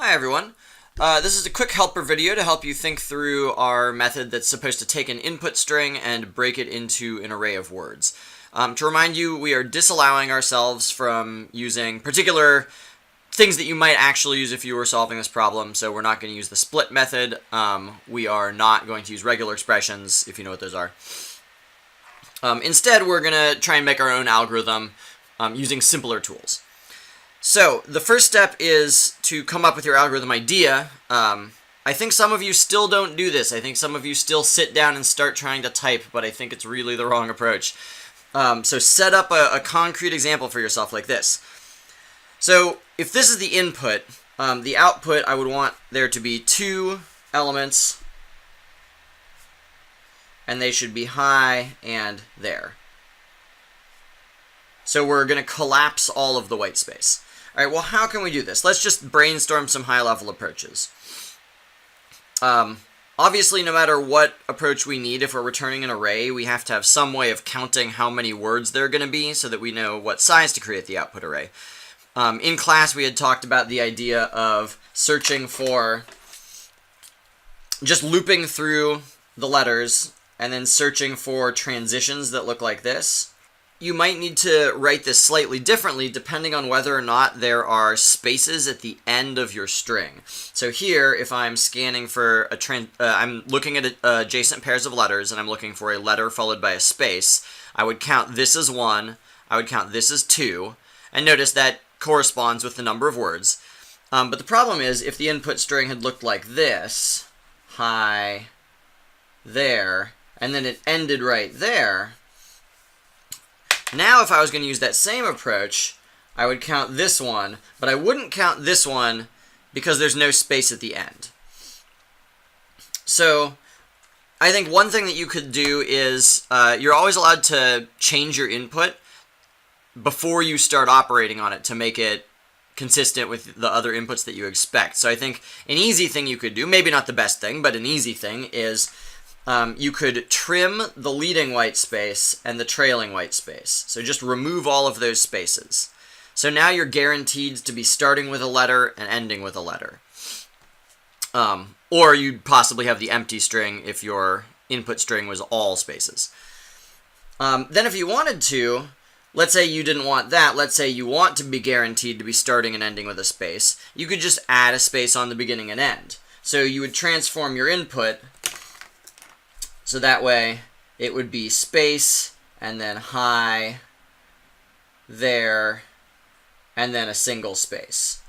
Hi everyone. This is a quick helper video to help you think through our method that's supposed to take an input string and break it into an array of words. To remind you, we are disallowing ourselves from using particular things that you might actually use if you were solving this problem, so we're not going to use the split method. We are not going to use regular expressions, if you know what those are. Instead, we're going to try and make our own algorithm using simpler tools. So the first step is to come up with your algorithm idea. I think some of you still don't do this. I think some of you still sit down and start trying to type, but I think it's really the wrong approach. So set up a concrete example for yourself like this. So if this is the input, the output, I would want there to be two elements, and they should be high and there. So we're going to collapse all of the white space. All right, well, how can we do this? Let's just brainstorm some high-level approaches. Obviously, no matter what approach we need, if we're returning an array, we have to have some way of counting how many words there are going to be so that we know what size to create the output array. In class, we had talked about the idea of searching for, just looping through the letters and then searching for transitions that look like this. You might need to write this slightly differently depending on whether or not there are spaces at the end of your string. So here, if I'm scanning for I'm looking at adjacent pairs of letters and I'm looking for a letter followed by a space, I would count this as 1, I would count this as 2, and notice that corresponds with the number of words. But the problem is, if the input string had looked like this, hi, there, and then it ended right there, now if I was going to use that same approach, I would count this one, but I wouldn't count this one because there's no space at the end. So I think one thing that you could do is you're always allowed to change your input before you start operating on it to make it consistent with the other inputs that you expect. So I think an easy thing you could do, maybe not the best thing, but an easy thing is you could trim the leading white space and the trailing white space. So just remove all of those spaces. So now you're guaranteed to be starting with a letter and ending with a letter. Or you'd possibly have the empty string if your input string was all spaces. Then if you wanted to, let's say you didn't want that. Let's say you want to be guaranteed to be starting and ending with a space. You could just add a space on the beginning and end. So you would transform your input so that way it would be space, and then high, there, and then a single space.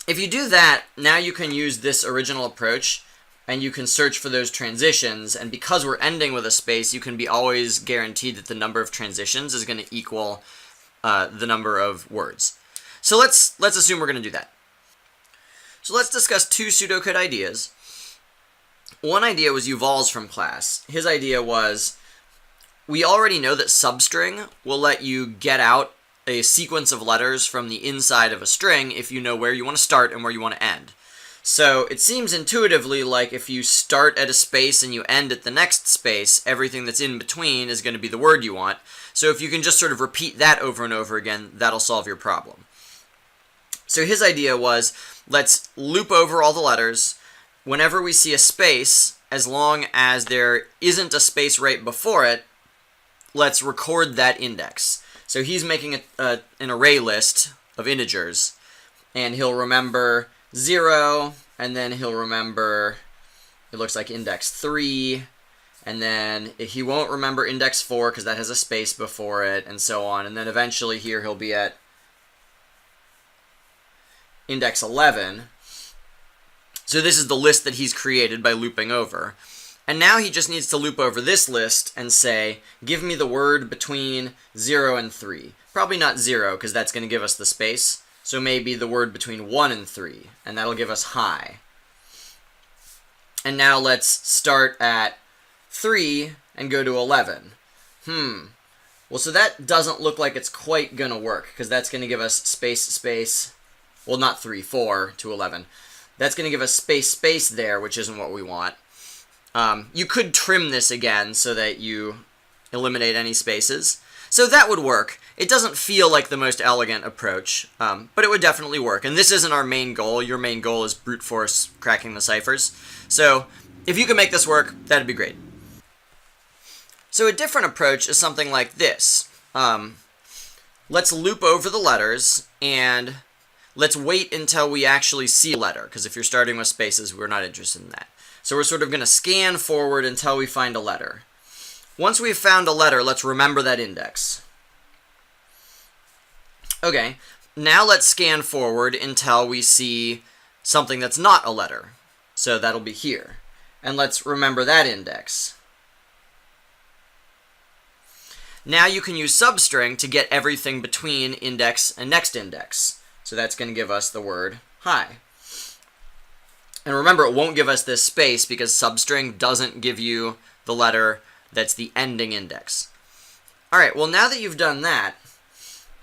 If you do that, now you can use this original approach, and you can search for those transitions, and because we're ending with a space, you can be always guaranteed that the number of transitions is going to equal the number of words. So let's assume we're going to do that. So let's discuss two pseudocode ideas. One idea was Yuval's from class. His idea was, we already know that substring will let you get out a sequence of letters from the inside of a string if you know where you want to start and where you want to end. So it seems intuitively like if you start at a space and you end at the next space, everything that's in between is going to be the word you want. So if you can just sort of repeat that over and over again, that'll solve your problem. So his idea was, let's loop over all the letters. Whenever we see a space, as long as there isn't a space right before it, let's record that index. So he's making an array list of integers, and he'll remember 0, and then he'll remember, it looks like index 3, and then he won't remember index 4 because that has a space before it, and so on. And then eventually here he'll be at index 11. So this is the list that he's created by looping over. And now he just needs to loop over this list and say, give me the word between 0 and 3. Probably not 0, because that's going to give us the space. So maybe the word between 1 and 3, and that'll give us high. And now let's start at 3 and go to 11. Well, so that doesn't look like it's quite going to work, because that's going to give us space, space, well, not 3, 4 to 11. That's going to give us space, space there, which isn't what we want. You could trim this again so that you eliminate any spaces. So that would work. It doesn't feel like the most elegant approach, but it would definitely work. And this isn't our main goal. Your main goal is brute force cracking the ciphers. So if you can make this work, that'd be great. So a different approach is something like this. Let's loop over the letters, and let's wait until we actually see a letter, because if you're starting with spaces, we're not interested in that. So we're sort of going to scan forward until we find a letter. Once we've found a letter, let's remember that index. Okay, now let's scan forward until we see something that's not a letter. So that'll be here. And let's remember that index. Now you can use substring to get everything between index and next index. So that's going to give us the word hi. And remember, it won't give us this space because substring doesn't give you the letter that's the ending index. All right, well, now that you've done that,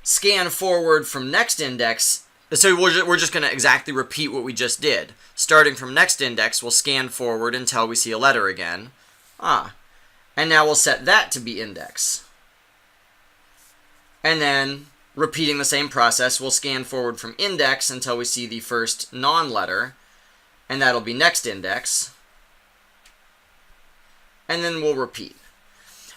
scan forward from next index. So we're just going to exactly repeat what we just did. Starting from next index, we'll scan forward until we see a letter again. And now we'll set that to be index. And then, repeating the same process, we'll scan forward from index until we see the first non-letter, and that'll be next index. And then we'll repeat.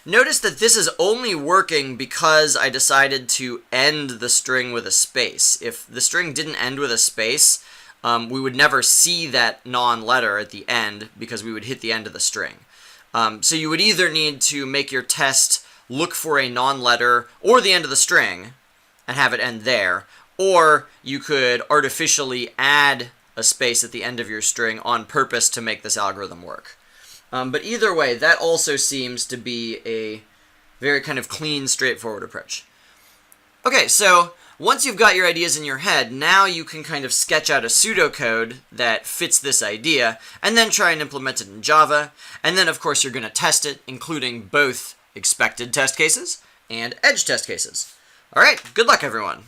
Notice that this is only working because I decided to end the string with a space. If the string didn't end with a space, we would never see that non-letter at the end because we would hit the end of the string. So you would either need to make your test look for a non-letter or the end of the string and have it end there, or you could artificially add a space at the end of your string on purpose to make this algorithm work. But either way, that also seems to be a very kind of clean, straightforward approach. Okay, so once you've got your ideas in your head, now you can kind of sketch out a pseudocode that fits this idea, and then try and implement it in Java. And then, of course, you're going to test it, including both expected test cases and edge test cases. All right, good luck, everyone.